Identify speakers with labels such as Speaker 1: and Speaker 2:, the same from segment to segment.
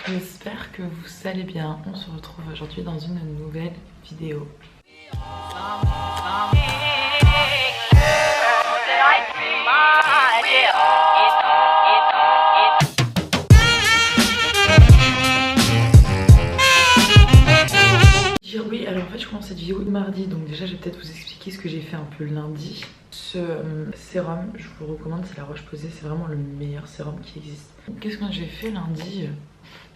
Speaker 1: J'espère que vous allez bien. On se retrouve aujourd'hui dans une nouvelle vidéo. Dire oui, alors en fait je commence cette vidéo mardi, donc déjà je vais peut-être vous expliquer ce que j'ai fait un peu lundi. Ce sérum, je vous le recommande, c'est la Roche-Posay, c'est vraiment le meilleur sérum qui existe. Qu'est-ce que j'ai fait lundi?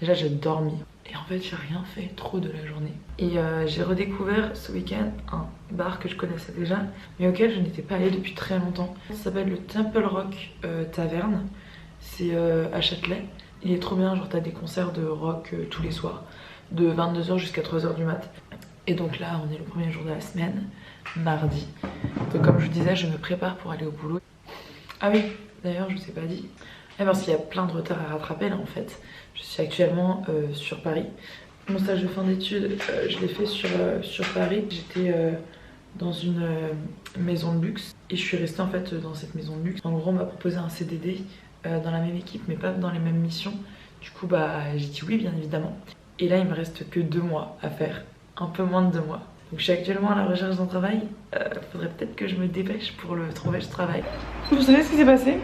Speaker 1: Déjà j'ai dormi et en fait j'ai rien fait trop de la journée. Et j'ai redécouvert ce week-end un bar que je connaissais déjà mais auquel je n'étais pas allée depuis très longtemps. Ça s'appelle le Temple Rock Taverne, c'est à Châtelet. Il est trop bien, genre t'as des concerts de rock tous les soirs de 22h jusqu'à 3h du mat. Et donc là on est le premier jour de la semaine, mardi. Donc comme je vous disais, je me prépare pour aller au boulot. Ah oui, d'ailleurs je vous ai pas dit, parce qu'il y a plein de retard à rattraper là en fait. Je suis actuellement sur Paris. Mon stage de fin d'études, je l'ai fait sur Paris. J'étais dans une maison de luxe et je suis restée en fait dans cette maison de luxe. En gros on m'a proposé un CDD dans la même équipe mais pas dans les mêmes missions. Du coup bah j'ai dit oui bien évidemment. Et là il me reste que 2 mois à faire, un peu moins de 2 mois. Donc je suis actuellement à la recherche d'un travail. Faudrait peut-être que je me dépêche pour le trouver ce travail. Vous savez ce qui s'est passé?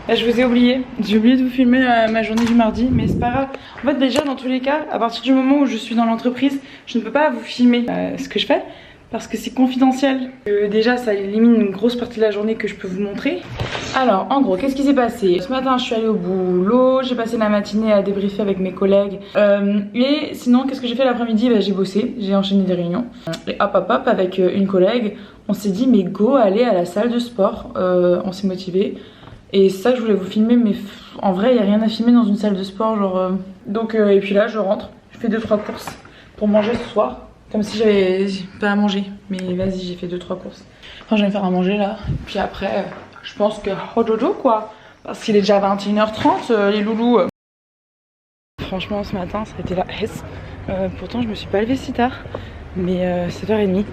Speaker 1: Là, je vous ai oublié. J'ai oublié de vous filmer ma journée du mardi, mais c'est pas grave. En fait, déjà, dans tous les cas, à partir du moment où je suis dans l'entreprise, je ne peux pas vous filmer ce que je fais parce que c'est confidentiel. Déjà, ça élimine une grosse partie de la journée que je peux vous montrer. Alors, en gros, qu'est-ce qui s'est passé? Ce matin, je suis allée au boulot, j'ai passé la matinée à débriefer avec mes collègues. Et sinon, qu'est-ce que j'ai fait l'après-midi? Bah, j'ai bossé, j'ai enchaîné des réunions. Et hop, hop, hop, avec une collègue, on s'est dit, mais go, aller à la salle de sport. On s'est motivés. Et c'est ça que je voulais vous filmer, mais en vrai, il n'y a rien à filmer dans une salle de sport. Genre, Donc, et puis là, je rentre, je fais 2-3 courses pour manger ce soir. Comme si j'avais pas à manger. Mais vas-y, j'ai fait 2-3 courses. Enfin, je vais me faire à manger là. Puis après, je pense que oh dodo quoi. Parce qu'il est déjà 21h30, les loulous. Franchement, ce matin, ça a été la S. Pourtant, je me suis pas levée si tard. Mais 7h30.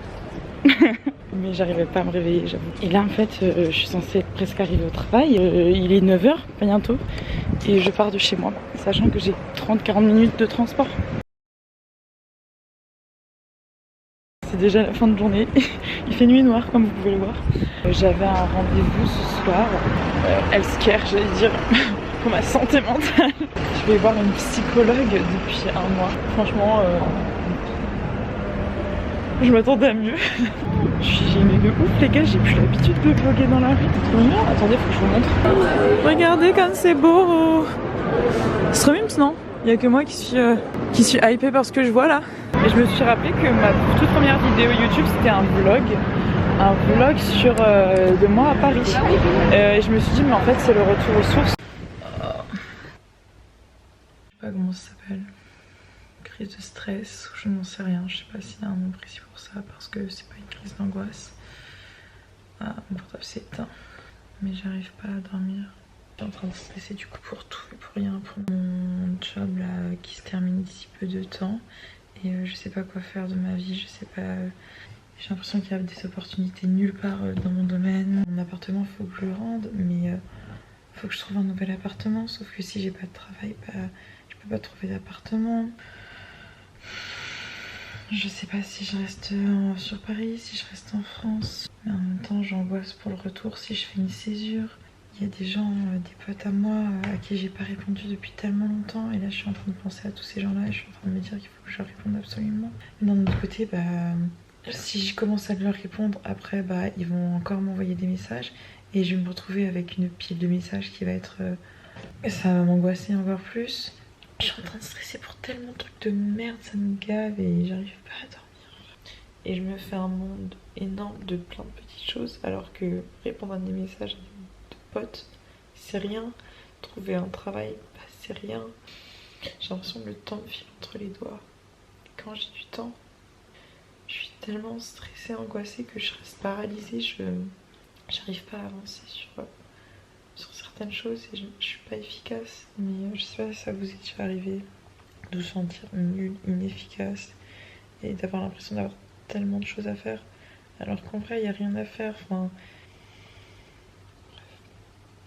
Speaker 1: Mais j'arrivais pas à me réveiller, j'avoue. Et là en fait je suis censée être presque arrivée au travail, il est 9h bientôt et je pars de chez moi, sachant que j'ai 30-40 minutes de transport. C'est déjà la fin de journée, il fait nuit noire comme vous pouvez le voir. J'avais un rendez-vous ce soir, healthcare j'allais dire, pour ma santé mentale. Je vais voir une psychologue depuis un mois, franchement je m'attendais à mieux. J'ai aimé de ouf les gars, j'ai plus l'habitude de vlogger dans la rue. C'est trop mignon. Attendez, faut que je vous montre. Regardez comme c'est beau. C'est trop mignon non? Il y a que moi qui suis hypée par ce que je vois là. Et je me suis rappelé que ma toute première vidéo YouTube c'était un vlog. Un vlog sur de moi à Paris. Et je me suis dit mais en fait c'est le retour aux sources. Je sais pas comment ça s'appelle. Crise de stress, je n'en sais rien, je sais pas s'il y a un nom précis pour ça parce que c'est pas une crise d'angoisse. Ah, mon portable s'est éteint, mais j'arrive pas à dormir. Je suis en train de stresser du coup pour tout et pour rien, pour mon job là qui se termine d'ici peu de temps et je sais pas quoi faire de ma vie, je sais pas. J'ai l'impression qu'il y a des opportunités nulle part dans mon domaine. Mon appartement faut que je le rende, mais faut que je trouve un nouvel appartement, sauf que si j'ai pas de travail, bah je peux pas trouver d'appartement. Je sais pas si je reste sur Paris, si je reste en France. Mais en même temps, j'angoisse pour le retour si je fais une césure. Il y a des gens, des potes à moi à qui j'ai pas répondu depuis tellement longtemps. Et là, je suis en train de penser à tous ces gens-là et je suis en train de me dire qu'il faut que je leur réponde absolument. Mais d'un autre côté, bah, si je commence à leur répondre, après, bah, ils vont encore m'envoyer des messages. Et je vais me retrouver avec une pile de messages qui va être... ça va m'angoisser encore plus. Je suis en train de stresser pour tellement de trucs de merde, ça me gave et j'arrive pas à dormir. Et je me fais un monde énorme de plein de petites choses alors que répondre à des messages de potes, c'est rien. Trouver un travail, bah, c'est rien. J'ai l'impression que le temps me file entre les doigts. Et quand j'ai du temps, je suis tellement stressée, angoissée que je reste paralysée. J'arrive pas à avancer sur certaines choses et je suis pas efficace. Mais je sais pas si ça vous est déjà arrivé de vous sentir nul, inefficace et d'avoir l'impression d'avoir tellement de choses à faire alors qu'en vrai il n'y a rien à faire. Enfin, bref,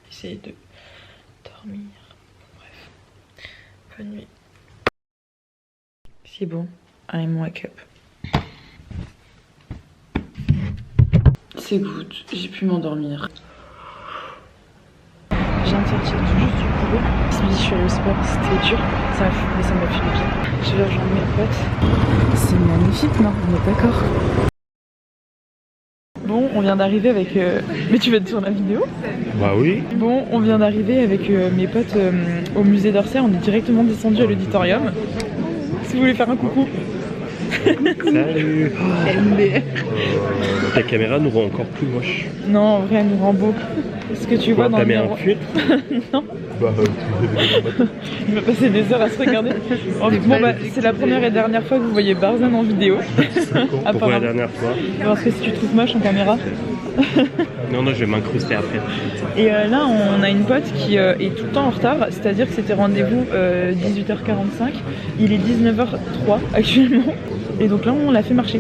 Speaker 1: essayer de dormir. Bref, bonne nuit. C'est bon, I'm wake up. C'est good, j'ai pu m'endormir. J'ai un sorti tout juste du boulot. Ce midi je suis allée au sport, c'était dur, ça m'a fait, mais ça m'a fait du bien. Je vais rejoindre mes potes. C'est magnifique, non? On est d'accord? Bon, on vient d'arriver avec... Mais tu vas être sur la vidéo?
Speaker 2: Bah oui.
Speaker 1: Bon, on vient d'arriver avec mes potes au musée d'Orsay. On est directement descendu à l'auditorium. Si vous voulez faire un coucou.
Speaker 2: Salut. Ta caméra nous rend encore plus moche.
Speaker 1: Non, en vrai, elle nous rend beau. Ce que tu vois dans le miroir.
Speaker 2: T'as mis un filtre?
Speaker 1: Non. Il va passer des heures à se regarder. Bon, bah, c'est la première et dernière fois que vous voyez Barzan en vidéo.
Speaker 2: Pourquoi la dernière fois?
Speaker 1: Parce que si tu trouves moche en caméra.
Speaker 2: Non, je vais m'incruster après.
Speaker 1: Et là, on a une pote qui est tout le temps en retard, c'est-à-dire que c'était rendez-vous 18h45. Il est 19h03 actuellement. Et donc là, on l'a fait marcher.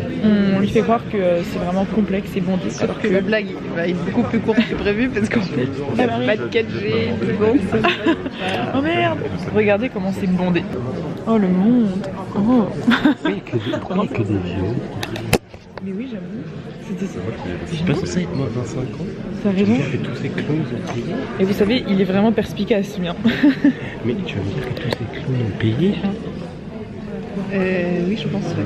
Speaker 1: On lui fait croire que c'est vraiment complexe et bondé.
Speaker 3: Alors que la blague va être beaucoup plus courte que prévu parce qu'en fait, il n'y a pas de 4G, c'est bon.
Speaker 1: Oh merde! Regardez comment c'est bondé. Oh le monde! Oh!
Speaker 2: Pourquoi il y a que des vieux?
Speaker 1: Mais oui, j'avoue.
Speaker 2: C'est pas censé être moins de 25 ans?
Speaker 1: Ça a raison.
Speaker 2: Tu fais tous ces clowns ont payé.
Speaker 1: Et vous savez, il est vraiment perspicace, bien.
Speaker 2: Mais tu vas me dire que tous ces clowns ont payé?
Speaker 3: Oui, je pense, ouais.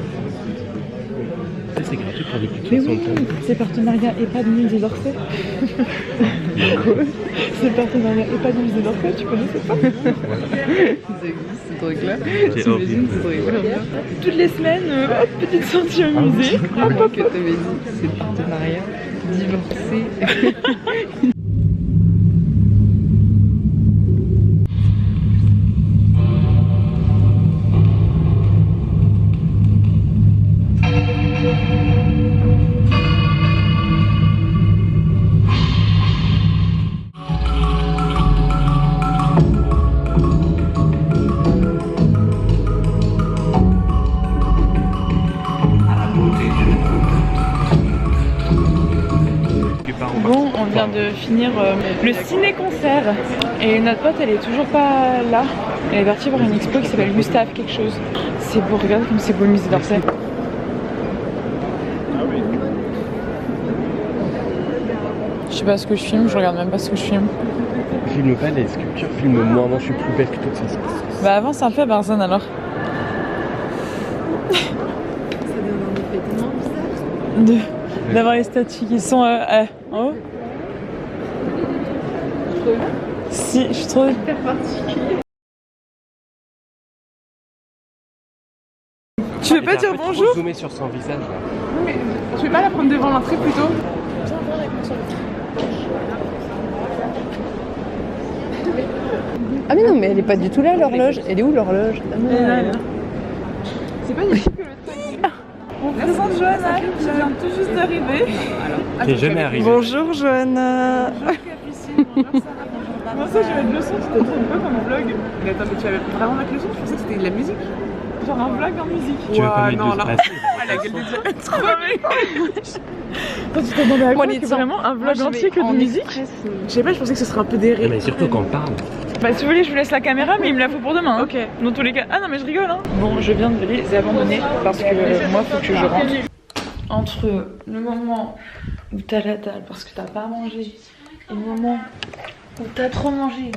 Speaker 2: C'est gratuit pour les plus de
Speaker 1: Mais
Speaker 2: 60
Speaker 1: oui,
Speaker 2: ans.
Speaker 1: c'est partenariat EHPAD Musée d'Orsay. C'est partenariat EHPAD Musée d'Orsay, tu connaissais pas?
Speaker 3: Ça existe ce truc-là.
Speaker 2: C'est horrible.
Speaker 3: C'est rigolo.
Speaker 1: Toutes les semaines, hop, petite sortie au musée.
Speaker 3: Hop, hop. Que t'avais dit, c'est le partenariat divorcé.
Speaker 1: Bon, on vient de finir le ciné-concert et notre pote elle est toujours pas là. Elle est partie voir une expo qui s'appelle Gustave quelque chose. C'est beau, regarde comme c'est beau le musée d'Orsay. Je sais pas ce que je filme, je regarde même pas ce que je filme.
Speaker 2: Filme pas les sculptures, filme-moi, moi je suis plus belle que toi, ça.
Speaker 1: Bah avant ça le fait Barzan alors.
Speaker 3: Ça donne un effet tellement bizarre.
Speaker 1: D'avoir les statues qui sont en haut. Si, je suis trop
Speaker 3: Hyper particulier.
Speaker 1: Tu veux pas dire bonjour?
Speaker 2: Zoomer sur son visage là.
Speaker 3: Mais tu veux pas la prendre devant l'entrée plutôt? Ah mais non, mais elle est pas du tout là l'horloge. Elle est où l'horloge? C'est pas une fille que le temps.
Speaker 1: On présente Johanna, qui vient tout juste d'arriver.
Speaker 2: T'es jamais arrivé.
Speaker 1: Bonjour Johanna. Comment ça, j'avais de leçon, tu t'as un peu comme vlog.
Speaker 3: Mais attends, mais tu avais vraiment mettre le son? Je pensais que c'était de la musique.
Speaker 1: Genre un vlog en musique.
Speaker 2: Tu veux pas mettre
Speaker 3: non,
Speaker 2: de
Speaker 3: là.
Speaker 2: place?
Speaker 3: Ah la gueule de Dieu.
Speaker 1: Trop bien. Toi tu t'attendais à quoi? Que vraiment un vlog entier que de musique?
Speaker 3: Je sais pas, je pensais que ce serait un peu des
Speaker 2: Mais surtout quand on parle.
Speaker 1: Bah si vous voulez je vous laisse la caméra mais il me la faut pour demain. Ok. Dans tous les cas. Ah non mais je rigole hein. Bon je viens de les abandonner parce que moi faut que je rentre. Entre le moment où t'as la dalle parce que t'as pas mangé et le moment où t'as trop mangé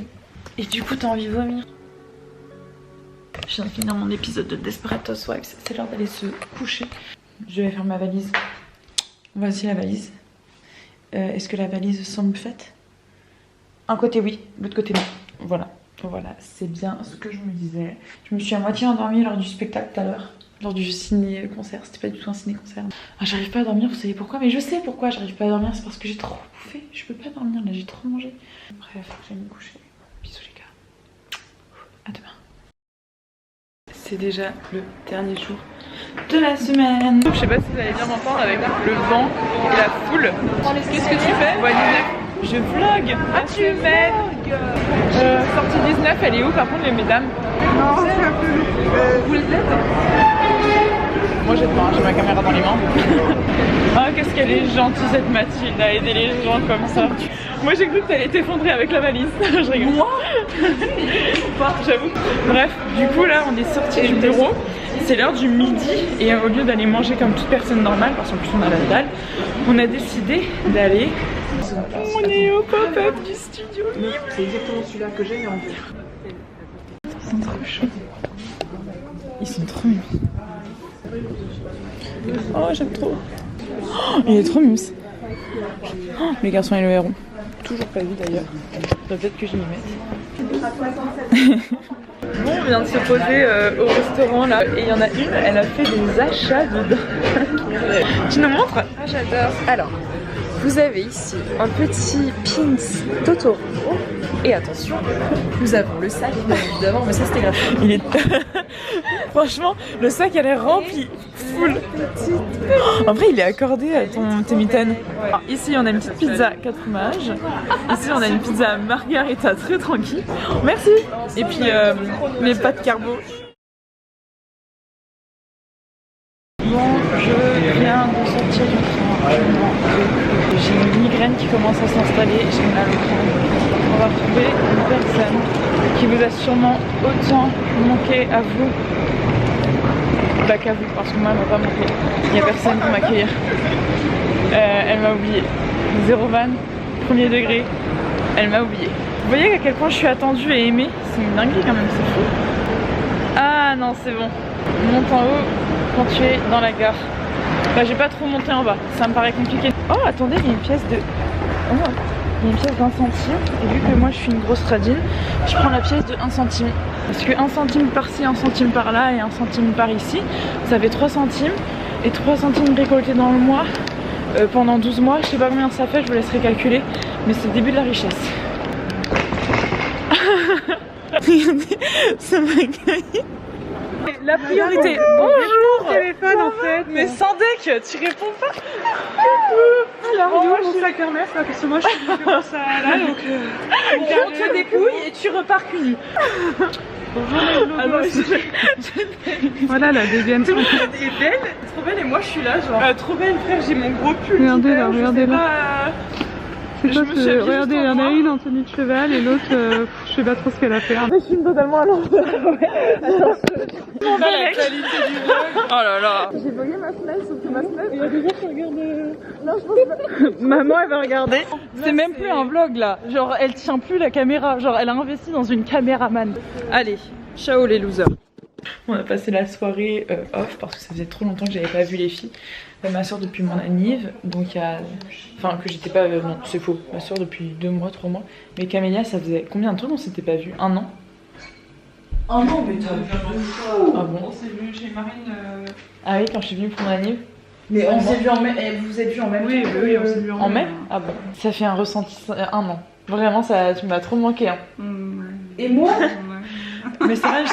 Speaker 1: et du coup t'as envie de vomir. Je viens de finir mon épisode de Desperate Housewives, c'est l'heure d'aller se coucher. Je vais faire ma valise. Voici la valise. Est-ce que la valise semble faite? Un côté oui, l'autre côté non. Voilà, voilà, c'est bien ce que je me disais. Je me suis à moitié endormie lors du spectacle tout à l'heure. Lors du ciné-concert, c'était pas du tout un ciné-concert. Ah, j'arrive pas à dormir, vous savez pourquoi? Mais je sais pourquoi j'arrive pas à dormir, c'est parce que j'ai trop bouffé. Je peux pas dormir là, j'ai trop mangé. Bref, je vais me coucher. Bisous les gars. À demain. C'est déjà le dernier jour de la semaine. Je sais pas si vous allez bien m'entendre avec le vent et la foule. Qu'est-ce que tu fais? Je vlog. Ah tu vlogs. Sortie 19, elle est où par contre les mesdames?
Speaker 3: Non, c'est un peu. Vous l'êtes?
Speaker 1: Moi j'ai ma caméra dans les mains. Ah qu'est-ce qu'elle est gentille cette Mathilde à aider les gens comme ça.
Speaker 3: Moi j'ai cru que t'allais t'effondrer avec la valise. Je rigole. Moi j'avoue. Bref, du coup là on est sorti du bureau. C'est l'heure du midi et au lieu d'aller manger comme toute personne normale, parce qu'en plus on a la dalle, on a décidé d'aller. On est au pop-up du studio.
Speaker 1: C'est exactement celui-là que j'ai, mais en vert.
Speaker 3: Ils sont trop chauds. Ils sont trop mimes. Oh, j'aime trop. Oh, il est trop mimes. Oh, les garçons et le héron. Toujours pas vu d'ailleurs. Peut-être que je m'y mette. Bon, on vient de se poser au restaurant là. Et il y en a une, elle a fait des achats dedans. Tu nous montres?
Speaker 4: Ah, j'adore. Alors, vous avez ici un petit pins Totoro. Et attention, nous avons le sac, bien évidemment, mais ça c'était gratuit.
Speaker 3: Il est... Franchement, le sac elle est rempli, full. En vrai, il est accordé à tes mitaines. Alors, ici, on a une petite pizza 4 fromages. Ici, on a une pizza margarita très tranquille. Merci. Et puis, les pâtes carbo. Bon, je viens de sortir du train. J'ai une migraine qui commence à s'installer. J'ai mal au crâne. On va retrouver une personne qui vous a sûrement autant manqué à vous qu'à vous, parce que moi elle m'a pas manqué. Il n'y a personne pour m'accueillir. Elle m'a oublié. Zéro van, premier degré, elle m'a oublié. Vous voyez à quel point je suis attendue et aimée? C'est une dinguerie quand même, c'est fou. Ah non, c'est bon. Monte en haut quand tu es dans la gare. Bah j'ai pas trop monté en bas, ça me paraît compliqué. Oh attendez, il y a une pièce de... Oh. Il y a une pièce d'1 centime, et vu que moi je suis une grosse radine, je prends la pièce de 1 centime. Parce que 1 centime par-ci, 1 centime par-là et 1 centime par-ici, ça fait 3 centimes. Et 3 centimes récoltés dans le mois, pendant 12 mois, je sais pas combien ça fait, je vous laisserai calculer, mais c'est le début de la richesse. Regardez, ça m'accueille. La priorité, bonjour
Speaker 4: Téléphone en fait.
Speaker 3: Mais sans deck, tu réponds pas.
Speaker 4: Alors, moi je suis la kermesse là, parce que moi je suis comme ça là, donc.
Speaker 3: On te dépouille et tu repars cul nu.
Speaker 4: Bonjour les blogos. Voilà la deuxième.
Speaker 3: Tout le monde est belle, trop belle et moi je suis là genre. Trop belle frère, j'ai mon gros pull.
Speaker 4: Regardez là, regardez là. C'est
Speaker 3: je
Speaker 4: quoi
Speaker 3: me suis habillée
Speaker 4: regardez, il y en a une en tenue de cheval et l'autre, je sais pas trop ce qu'elle a fait.
Speaker 3: Je suis totalement à l'envers. Attends, la qualité du vlog. Oh là là. J'ai bugué ma fenêtre, sauf que ma fenêtre. Il y a des gens qui regardent. Non, je pense pas. Maman, elle va regarder. C'est même plus un vlog là. Genre, elle tient plus la caméra. Genre, elle a investi dans une caméraman. Allez, ciao les losers. On a passé la soirée off parce que ça faisait trop longtemps que j'avais pas vu les filles. Ma soeur depuis mon anniv, donc il y a... Enfin que j'étais pas... non c'est faux, ma soeur depuis 2 mois, 3 mois. Mais Camélia ça faisait combien de temps qu'on s'était pas vu? 1 an? 1 an mais t'as vu fou. Ah bon? On s'est vu chez Marine... Ah oui quand je suis venue pour mon anniv. Mais on s'est vu en mai, vous vous êtes vu en même temps? Oui, on s'est vu en mai. Ah bon? Ça fait un ressenti 1 an. Vraiment ça, tu m'as trop manqué hein. Et moi? Mais c'est vrai,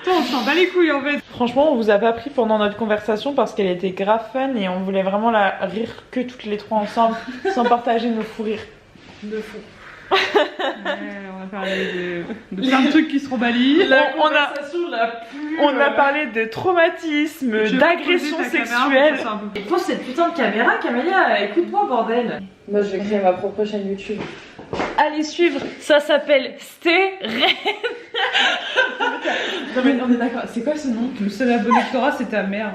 Speaker 4: Toi, on s'en bat les couilles en fait.
Speaker 3: Franchement, on vous a pas pris pendant notre conversation parce qu'elle était grave fun et on voulait vraiment la rire que toutes les 3 ensemble sans partager nos fous rires. De fou.
Speaker 4: Ouais, on a parlé de plein de trucs qui seront balis.
Speaker 3: On a parlé de traumatisme, d'agression sexuelle.
Speaker 1: Et pose cette putain de caméra, Camélia, écoute-moi bordel.
Speaker 3: Moi je vais créer ma propre chaîne YouTube. Allez suivre, ça s'appelle Steren. Non mais on est d'accord, c'est quoi ce nom?
Speaker 4: Le seul abonné que t'auras, c'est ta mère.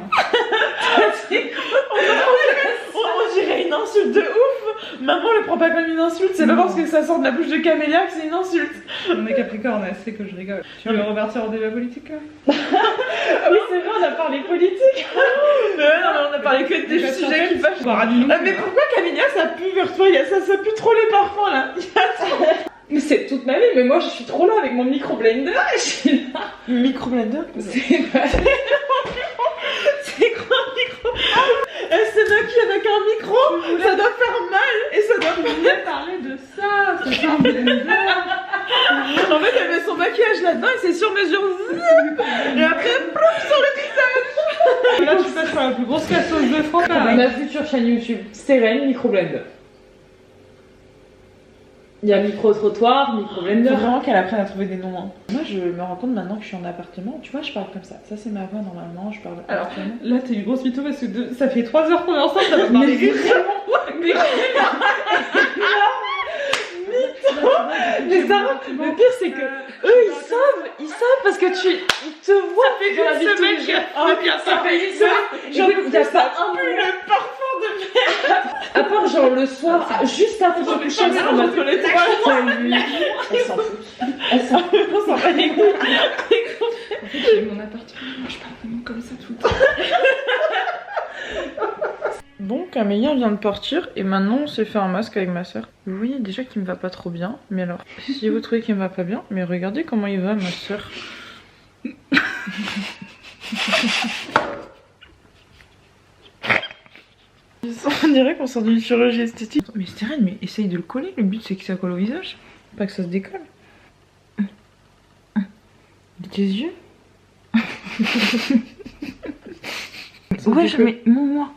Speaker 3: On dirait une insulte de ouf. Maman le prend pas comme une insulte, c'est pas parce que ça sort de la bouche de Camélia que c'est une insulte.
Speaker 4: On est Capricorne, elle sait que je rigole. Tu veux repartir en débat politique là?
Speaker 3: Oui c'est vrai, on a parlé politique. Mais non mais on a parlé que des sujets qui fâchent. Mais pourquoi Camélia ça pue vers toi? Ça pue trop les parfums là. Mais c'est toute ma vie, mais moi je suis trop là avec mon micro-blender et je suis là. Micro-blender? C'est pas... C'est quoi un micro? Elle se maquille avec un micro, ça doit faire mal et ça doit faire
Speaker 4: parler de ça, c'est un blender.
Speaker 3: En fait elle met son maquillage là-dedans et c'est sur mesure. Et après, plouf sur le visage.
Speaker 4: Là tu passes pour la plus grosse casseuse de France.
Speaker 3: Ma future chaîne YouTube, Steren Micro-blender. Il y a micro-trottoir, micro-blender. Faut vraiment qu'elle apprenne à trouver des noms. Hein. Moi, je me rends compte maintenant que je suis en appartement. Tu vois, je parle comme ça. Ça, c'est ma voix normalement. Je parle.
Speaker 4: Alors, là, t'es une grosse mytho parce que ça fait 3 heures qu'on est ensemble. Ça va parler vraiment.
Speaker 1: Mais Sarah, le pire c'est que eux ils savent parce que ils te voient dans la vie de tous les jours. Oh bien ça fait ça. Genre il y a pas un le parfum de merde. À part genre le soir, juste avant de coucher, elle sera ma toilette. Elle s'en fout. Elle s'en fout. On s'en bat les couilles. En fait j'ai mon appartement, je parle vraiment comme ça tout le temps. Bon, Camélia vient de partir et maintenant on s'est fait un masque avec ma soeur. Oui, déjà qu'il me va pas trop bien, mais alors, si vous trouvez qu'il me va pas bien, mais regardez comment il va ma soeur. On dirait qu'on sort d'une chirurgie esthétique. Mais Stérène, mais essaye de le coller, le but c'est que ça colle au visage, pas que ça se décolle. Tes yeux. Ouais, mais moi.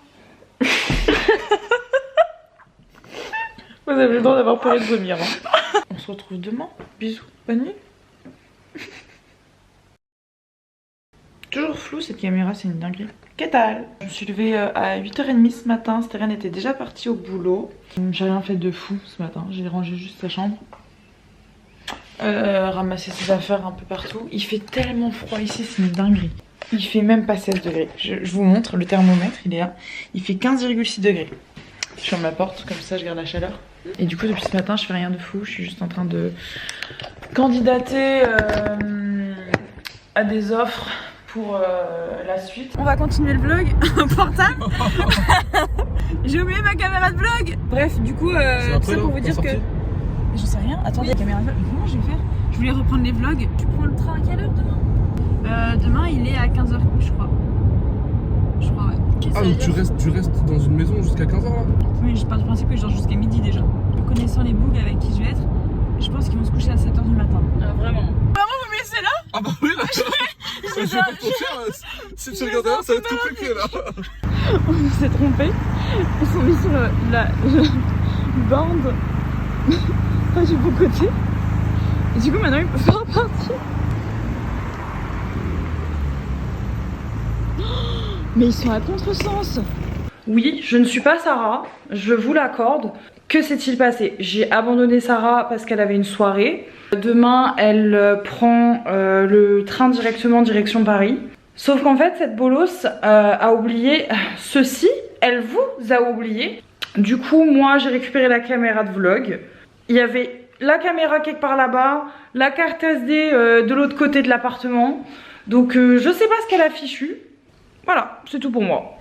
Speaker 1: Vous avez le droit d'avoir peur de vomir. Hein. On se retrouve demain. Bisous. Bonne nuit. Toujours flou cette caméra, c'est une dinguerie. Qu'est-ce que je me suis levée à 8h30 ce matin. Stérène était déjà partie au boulot. J'ai rien fait de fou ce matin. J'ai rangé juste sa chambre. Ramasser ses affaires un peu partout. Il fait tellement froid ici, c'est une dinguerie. Il fait même pas 16 degrés. Je vous montre, le thermomètre il est là. Il fait 15,6 degrés. Sur ma porte, comme ça je garde la chaleur. Et du coup depuis ce matin je fais rien de fou. Je suis juste en train de candidater à des offres pour la suite. On va continuer le vlog portable. J'ai oublié ma caméra de vlog. Bref, du coup, tout ça pour vous dire que... J'en sais rien. Attendez, la caméra de vlog. Comment je vais faire? Je voulais reprendre les vlogs. Tu prends le train à quelle heure demain? Demain il est à 15h je crois. Je crois ouais.
Speaker 5: Ah donc tu restes dans une maison jusqu'à 15h là?
Speaker 3: Oui, je pars du principe que je dors jusqu'à midi déjà. Connaissant les bougs avec qui je vais être, je pense qu'ils vont se coucher à 7h du matin. Ah vraiment? Vraiment vous me laissez là?
Speaker 5: Ah bah oui là je vais pas te mentir, si tu regardes là ça va être compliqué là.
Speaker 3: On s'est trompé. Ils sont mis sur la bande pas du bon côté. Et du coup maintenant ils peuvent pas repartir. Mais ils sont à contresens. Oui, je ne suis pas Sarah, je vous l'accorde. Que s'est-il passé? J'ai abandonné Sarah parce qu'elle avait une soirée. Demain, elle prend le train directement direction Paris. Sauf qu'en fait, cette bolosse a oublié ceci. Elle vous a oublié. Du coup, moi, j'ai récupéré la caméra de vlog. Il y avait la caméra quelque part là-bas, la carte SD de l'autre côté de l'appartement. Donc, je sais pas ce qu'elle a fichu. Voilà, c'est tout pour moi.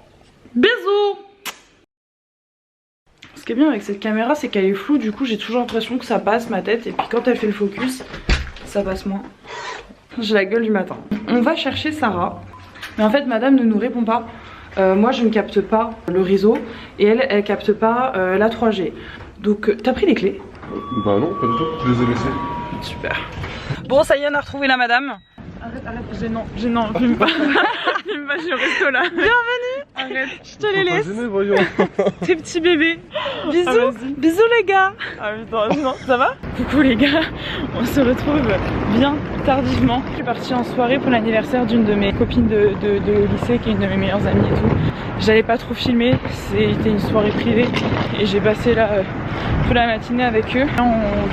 Speaker 3: Bisous! Ce qui est bien avec cette caméra, c'est qu'elle est floue, du coup j'ai toujours l'impression que ça passe ma tête. Et puis quand elle fait le focus, ça passe moins. J'ai la gueule du matin. On va chercher Sarah. Mais en fait madame ne nous répond pas. Moi je ne capte pas le réseau. Et elle capte pas la 3G. Donc t'as pris les clés?
Speaker 5: Bah non, pas du tout, je les ai laissées.
Speaker 3: Super. Bon ça y est, on a retrouvé la madame. Arrête, gênant, filme pas. Filme pas, je reste là. Bienvenue. Arrête, je te les laisse.
Speaker 5: Gêner, voyons.
Speaker 3: Tes petits bébés. Bisous, bisous les gars. Ah putain, non, ça va? Coucou les gars, on se retrouve bien tardivement. Je suis partie en soirée pour l'anniversaire d'une de mes copines de lycée, qui est une de mes meilleures amies et tout. J'allais pas trop filmer, c'était une soirée privée et j'ai passé là toute la matinée avec eux.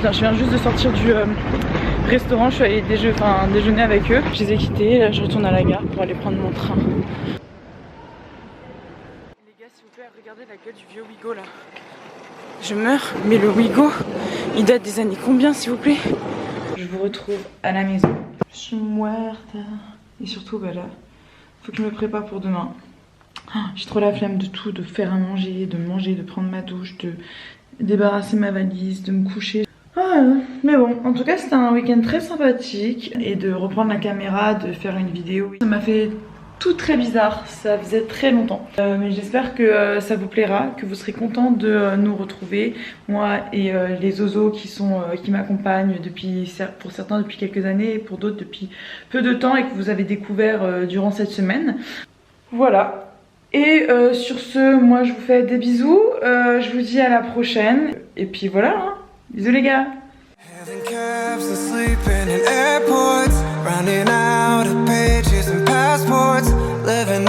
Speaker 3: Là, je viens juste de sortir du restaurant, je suis allée déjeuner avec eux. Je les ai quittés, là je retourne à la gare pour aller prendre mon train. Les gars, s'il vous plaît, regardez la gueule du vieux Wigo là. Je meurs, mais le Wigo, il date des années combien s'il vous plaît? Je vous retrouve à la maison. Je suis morte. Et surtout, bah là, faut que je me prépare pour demain. J'ai trop la flemme de tout, de faire à manger, de prendre ma douche, de débarrasser ma valise, de me coucher. Ah, mais bon, en tout cas c'était un week-end très sympathique. Et de reprendre la caméra, de faire une vidéo, ça m'a fait tout très bizarre, ça faisait très longtemps. Mais j'espère que ça vous plaira, que vous serez contents de nous retrouver. Moi et les oiseaux qui m'accompagnent pour certains depuis quelques années et pour d'autres depuis peu de temps et que vous avez découvert durant cette semaine. Voilà. Et sur ce, moi je vous fais des bisous, je vous dis à la prochaine. Et puis voilà, hein. Bisous les gars.
Speaker 6: Having cabs and sleeping in airports, running out of pages and passports, living